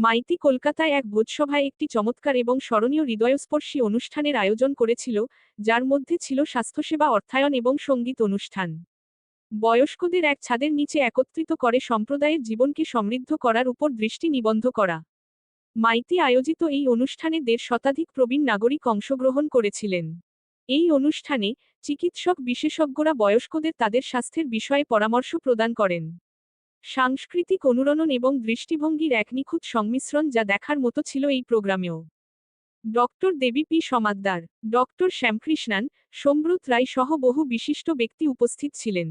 মাইতি কলকাতায় এক ভোজসভায় একটি চমৎকার এবং স্মরণীয় হৃদয়স্পর্শী অনুষ্ঠানের আয়োজন করেছিল, যার মধ্যে ছিল স্বাস্থ্যসেবা অর্থায়ন এবং সঙ্গীত অনুষ্ঠান। বয়স্কদের এক ছাদের নিচে একত্রিত করে সম্প্রদায়ের জীবনকে সমৃদ্ধ করার উপর দৃষ্টি নিবদ্ধ করা। মাইতি আয়োজিত এই অনুষ্ঠানে ১৫০ শতাধিক প্রবীণ নাগরিক অংশগ্রহণ করেছিলেন। এই অনুষ্ঠানে চিকিৎসক বিশেষজ্ঞরা বয়স্কদের তাদের স্বাস্থ্যের বিষয়ে পরামর্শ প্রদান করেন। সাংস্কৃতিক অনুরণন এবং দৃষ্টিভঙ্গির এক নিখুঁত সংমিশ্রণ যা দেখার মতো ছিল এই প্রোগ্রামেও। ডক্টর দেবী পি সমাদ্দার, ডক্টর শ্যামকৃষ্ণান, সোমব্রত রায় সহ বহু বিশিষ্ট ব্যক্তি উপস্থিত ছিলেন।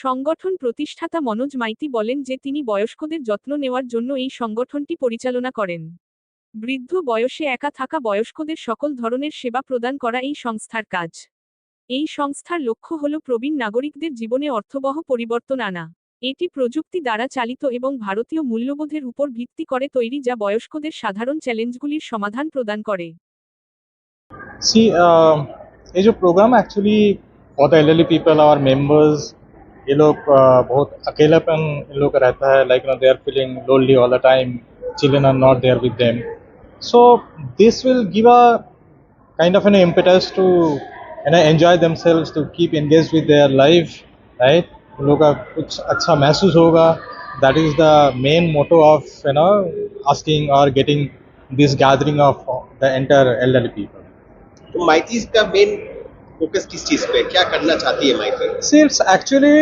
সংগঠন প্রতিষ্ঠাতা মনোজ মাইতি বলেন যে তিনি বয়স্কদের যত্ন নেওয়ার জন্য এই সংগঠনটি পরিচালনা করেন। বৃদ্ধ বয়সে একা থাকা বয়স্কদের সকল ধরনের সেবা প্রদান করা এই সংস্থার কাজ। এই সংস্থার লক্ষ্য হল প্রবীণ নাগরিকদের জীবনে অর্থবহ পরিবর্তন আনা। এটি প্রযুক্তি দ্বারা চালিত এবং ভারতীয় মূল্যবোধের উপর ভিত্তি করে তৈরি, যা বয়স্কদের সাধারণ চ্যালেঞ্জগুলির সমাধান প্রদান করে। See, ये जो program actually for the elderly people और मेंबर्स, ये लोग बहुत अकेलापन इन लोग का रहता है, like they are feeling lonely all the time, children are not there with them, so this will give a kind of an impetus to enjoy themselves, to keep engaged with their life, right? उन लोगों का कुछ अच्छा महसूस होगा. That is the main motto of asking or getting this gathering of the entire elderly people. तो माइतीज का main focus किस चीज पे, क्या करना चाहती है माइती? See, it's actually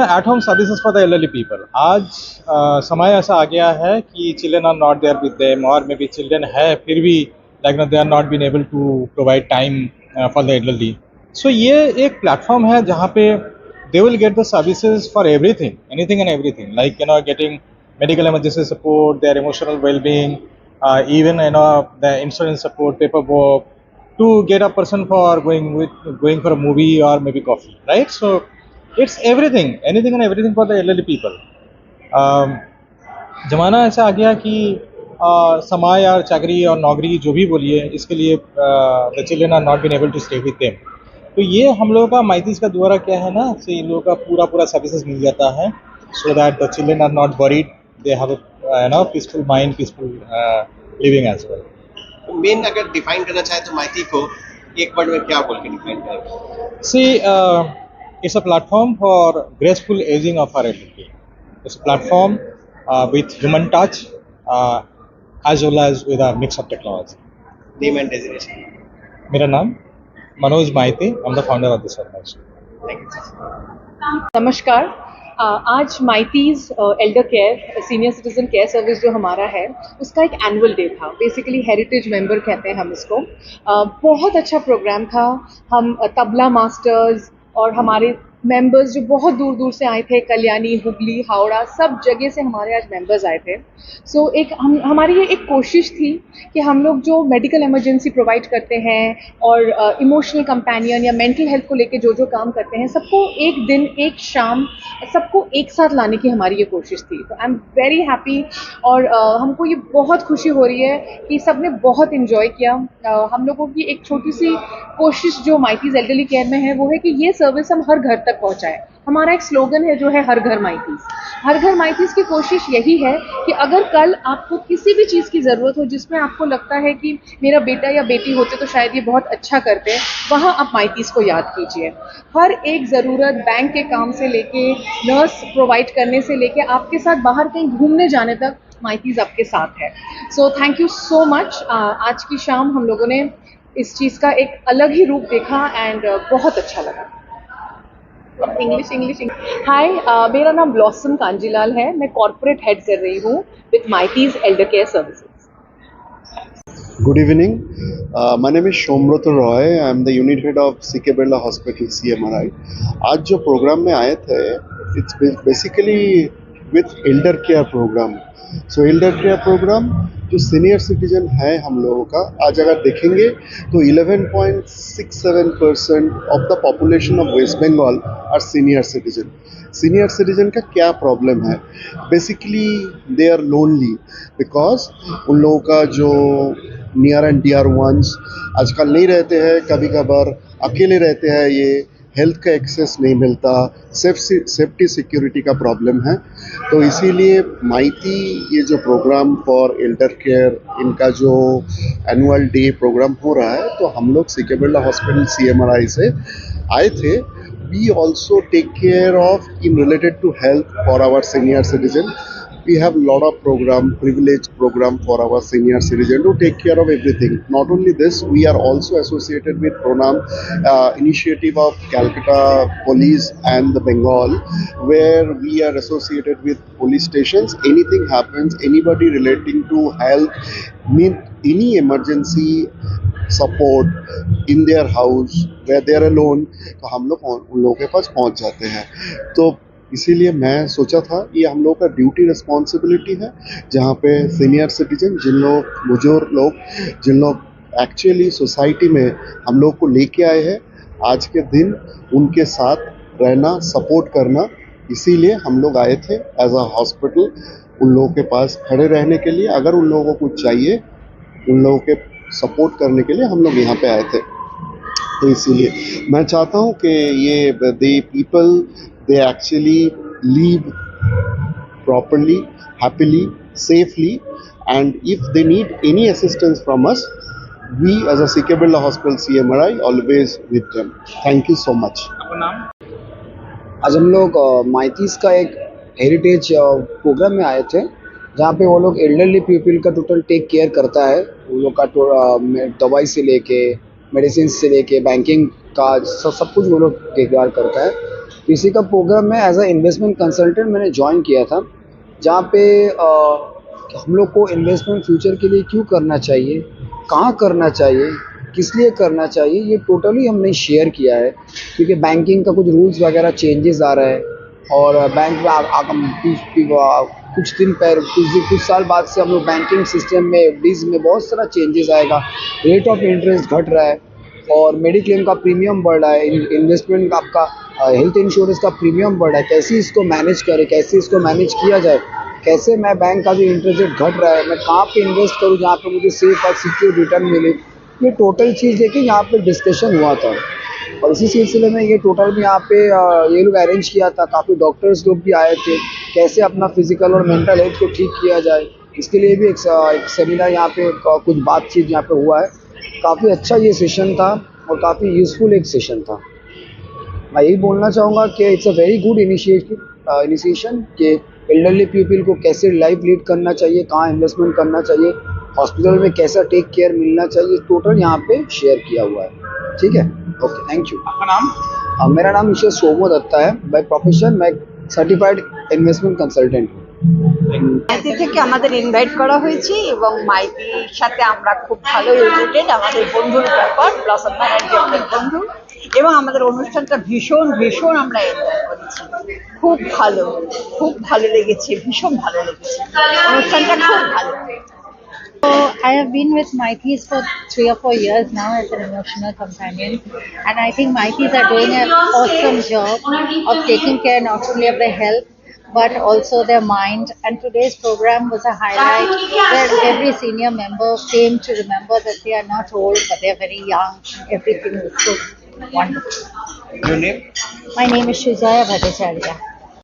at home services for the elderly people. आज समय ऐसा आ गया है कि children are not there with them, और maybe children है फिर भी they are not been able to provide time for the elderly. So ये एक प्लेटफॉर्म है जहाँ पे they will get the services for everything, anything and everything, like getting medical emergency support, their emotional well-being, even the insurance support, paperwork, to get a person for going for a movie or maybe coffee, right? So it's everything, anything and everything for the elderly people. ज़माना ऐसा आ गया कि समाज और चाकरी और नौकरी जो भी बोलिए, इसके लिए the children are not been able to stay with them. तो ये हम लोगों का माइतीज का द्वारा क्या है ना, से इन लोगों का पूरा सर्विसेज मिल जाता है, so that the children are not worried, they have a peaceful mind, peaceful living as well. मेन अगर डिफाइन करना चाहे तो माइती को एक वर्ड में क्या बोल के डिफाइन करेंगे? See, it's a platform for graceful aging of our elderly. It's a platform with human touch, as well as with a mix of technology. Name and designation? मेरा नाम Manoj Maity, I'm the founder of this organization. Thank you. नमस्कार। आज Maity's elder care senior citizen care service जो हमारा है, उसका एक annual day था। बेसिकली हेरिटेज मेंबर कहते हैं हम इसको। बहुत अच्छा प्रोग्राम था। हम तबला मास्टर्स और हमारे मेंबर्स जो बहुत दूर दूर से आए थे, कल्याणी, हुगली, हावड़ा, सब जगह से हमारे आज मेंबर्स आए थे। सो हमारी ये एक कोशिश थी कि हम लोग जो मेडिकल इमरजेंसी प्रोवाइड करते हैं और इमोशनल कंपेनियन या मेंटल हेल्थ को लेके जो काम करते हैं, सबको एक दिन, एक शाम, सबको एक साथ लाने की हमारी ये कोशिश थी। तो आई एम वेरी हैप्पी और हमको ये बहुत खुशी हो रही है कि सब ने बहुत इन्जॉय किया। हम लोगों की एक छोटी सी कोशिश जो माइतीज एल्डरली केयर में है, वो है कि ये सर्विस हम हर घर तक पहुंचाएं। हमारा एक स्लोगन है जो है हर घर माइतीज। हर घर माइतीज की कोशिश यही है कि अगर कल आपको किसी भी चीज़ की ज़रूरत हो जिसमें आपको लगता है कि मेरा बेटा या बेटी होते तो शायद ये बहुत अच्छा करते हैं, वहाँ आप माइतीज को याद कीजिए। हर एक ज़रूरत, बैंक के काम से लेके नर्स प्रोवाइड करने से लेके आपके साथ बाहर कहीं घूमने जाने तक माइतीज आपके साथ है। So thank you so much. आज की शाम हम लोगों ने इस चीज़ का एक अलग ही रूप देखा एंड बहुत अच्छा लगा। इंग्लिश। हाय, मेरा नाम ब्लॉसम कांजीलाल है। मैं कॉर्पोरेट हेड कर रही हूँ with Maity's elder care services. Good evening. My name is Sombrata Roy. I am the unit head of CK Birla Hospital, CMRI. आज जो प्रोग्राम में आए थे, it's basically with elder care program. So elder care program जो senior citizen है हम लोगों का, आज अगर देखेंगे तो 11.67% of the population of West Bengal are senior citizen. Senior citizen का क्या प्रॉब्लम है? Basically they are lonely because उन लोगों का जो नियर एंड डियर वंस आजकल नहीं रहते हैं, कभी कभार अकेले रहते हैं, ये हेल्थ का एक्सेस नहीं मिलता, सेफ्टी सिक्योरिटी का प्रॉब्लम है। तो इसीलिए माइती ये जो प्रोग्राम फॉर एल्डर केयर, इनका जो एनुअल डे प्रोग्राम हो रहा है, तो हम लोग सीके बिरला हॉस्पिटल CMRI से आए थे। We also take care of in related to health for our senior citizen. We have a lot of privilege program for our senior citizen to take care of everything. Not only this, we are also associated with Pronam initiative of Calcutta Police and the Bengal, where we are associated with police stations. Anything happens, anybody relating to health, mean any emergency support in their house वे they're alone, तो हम लोग उन लोगों के पास पहुंच जाते हैं। तो इसीलिए मैं सोचा था ये हम लोग का ड्यूटी रिस्पॉन्सिबिलिटी है, जहाँ पे सीनियर सिटीजन, जिन लोग बुजुर्ग लोग, जिन लोग एक्चुअली सोसाइटी में हम लोग को लेके आए हैं, आज के दिन उनके साथ रहना, सपोर्ट करना, इसीलिए हम लोग आए थे एज अ हॉस्पिटल उन लोगों के पास खड़े रहने के लिए। अगर उन लोगों को कुछ चाहिए, उन लोगों के सपोर्ट करने के लिए हम लोग यहाँ पे आए थे। तो इसीलिए मैं चाहता हूँ कि ये they people they actually live properly, happily, safely, and if they need any assistance from us, we as a CK Birla Hospital CMRI always with them. Thank you so much. आज हम लोग माइतीस का एक हेरिटेज प्रोग्राम में आए थे, जहाँ पे वो लोग एल्डरली पीपल का टोटल टेक केयर करता है। वो लोग का दवाई से लेके, मेडिसिन से लेके, बैंकिंग का सब कुछ वो लोग टेक केयर करता है। तो इसी का प्रोग्राम में एज अ इन्वेस्टमेंट कंसल्टेंट मैंने ज्वाइन किया था, जहाँ पे हम लोग को इन्वेस्टमेंट फ्यूचर के लिए क्यों करना चाहिए, कहाँ करना चाहिए, किस लिए करना चाहिए, ये टोटली हमने शेयर किया है। क्योंकि बैंकिंग का कुछ रूल्स वगैरह चेंजेस आ रहा है, और बैंक में कुछ साल बाद से हम लोग बैंकिंग सिस्टम में, एफडीज में बहुत सारा चेंजेस आएगा। रेट ऑफ इंटरेस्ट घट रहा है, और मेडिक्लेम का प्रीमियम बढ़ रहा है, इन्वेस्टमेंट का आपका हेल्थ इंश्योरेंस का प्रीमियम बढ़ रहा है। कैसे इसको मैनेज करें, कैसे इसको मैनेज किया जाए, कैसे मैं बैंक का जो इंटरेस्ट रेट घट रहा है, मैं कहाँ पे इन्वेस्ट करूँ जहाँ पे मुझे सेफ और सिक्योर रिटर्न मिले, ये टोटल चीज़ देखिए यहाँ पे डिस्कशन हुआ था। और इसी सिलसिले में ये टोटल भी यहाँ पे ये लोग अरेंज किया था। काफ़ी डॉक्टर्स लोग भी आए थे, कैसे अपना फिजिकल और मेंटल हेल्थ को ठीक किया जाए, इसके लिए भी एक सेमिनार यहाँ पे कुछ बातचीत यहाँ पे हुआ है। काफ़ी अच्छा ये सेशन था और काफ़ी यूज़फुल एक सेशन था। मैं यही बोलना चाहूँगा कि it's a very good initiation कि एल्डरली पीपल को कैसे लाइफ लीड करना चाहिए, कहाँ इन्वेस्टमेंट करना चाहिए, हॉस्पिटल में कैसा टेक केयर मिलना चाहिए, टोटल यहाँ पे शेयर किया हुआ है। ठीक है, ओके, थैंक यू। आपका नाम? मेरा नाम मिस्टर सौम्य दत्ता है। बाय प्रोफेशन मैं सर्टिफाइड इन्वेस्टमेंट कंसालटेंट हूँ। মাইতি থেকে আমাদের ইনভাইট করা হয়েছে এবং মাইতির সাথে আমরা খুব ভালো রিলেটেড, আমাদের বন্ধুর ব্যাপার, ব্লসম ব্যানার্জি আমাদের বন্ধু, এবং আমাদের অনুষ্ঠানটা ভীষণ ভীষণ আমরা এনজয় করেছি। খুব ভালো লেগেছে, ভীষণ ভালো লেগেছে, অনুষ্ঠানটা খুব ভালো। So I have been with Maitis for 3 or 4 years now as an emotional companion, and I think Maitis are doing an awesome job of taking care not only of their health but also their mind. And today's program was a highlight where every senior member came to remember that they are not old but they are very young. Everything was so wonderful. Your name? My name is Shujaya Bhattacharya.